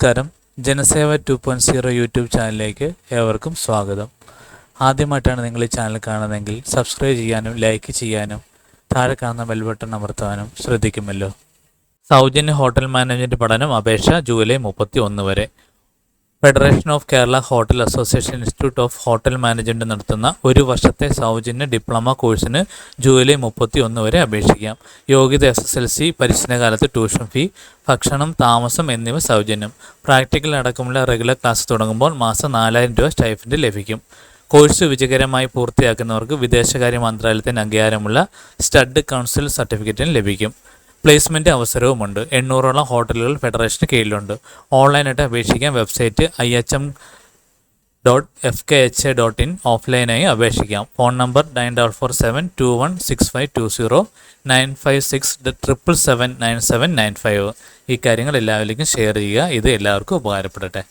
നമസ്കാരം. ജനസേവ 2.0 യൂട്യൂബ് ചാനലിലേക്ക് ഏവർക്കും സ്വാഗതം. ആദ്യമായിട്ടാണ് നിങ്ങൾ ഈ ചാനൽ കാണുന്നതെങ്കിൽ സബ്സ്ക്രൈബ് ചെയ്യാനും ലൈക്ക് ചെയ്യാനും താഴെ കാണുന്ന ബെൽ ബട്ടൺ അമർത്താനും ശ്രദ്ധിക്കുമല്ലോ. സൗജന്യ ഹോട്ടൽ മാനേജ്മെൻറ്റ് പഠനം അപേക്ഷ ജൂലൈ 31 വരെ. Federation of Kerala hotel association institute of hotel management നടത്തുന്ന ഒരു വർഷത്തെ സൗജന്യ ഡിപ്ലോമ കോഴ്സിന് ജൂലൈ 31 വരെ അപേക്ഷിക്കാം. യോഗ്യത SSLC, പരിശീലനകാലത്ത് ട്യൂഷൻ ഫീ, ഭക്ഷണം, താമസം എന്നിവ സൗജന്യം. പ്രാക്ടിക്കൽ അടക്കമുള്ള റെഗുലർ ക്ലാസ് തുടങ്ങുമ്പോൾ മാസം 4000 രൂപ സ്റ്റൈഫൻഡ് ലഭിക്കും. കോഴ്സ് വിജയകരമായി പൂർത്തിയാക്കുന്നവർക്ക് വിദേശകാര്യ മന്ത്രാലയത്തിന് അംഗീകാരമുള്ള സ്റ്റഡ് കൗൺസിൽ സർട്ടിഫിക്കറ്റും ലഭിക്കും. പ്ലേസ്മെൻറ്റ് അവസരവുമുണ്ട്. 800ഓളം ഹോട്ടലുകൾ ഫെഡറേഷന് കീഴിലുണ്ട്. ഓൺലൈനായിട്ട് അപേക്ഷിക്കാൻ വെബ്സൈറ്റ് ihm.fkha.in, ഓഫ്ലൈനായി അപേക്ഷിക്കാം. Phone number 9447216520, 956779795. ഈ കാര്യങ്ങൾ എല്ലാവരിലേക്കും ഷെയർ ചെയ്യുക. ഇത് എല്ലാവർക്കും ഉപകാരപ്പെടട്ടെ.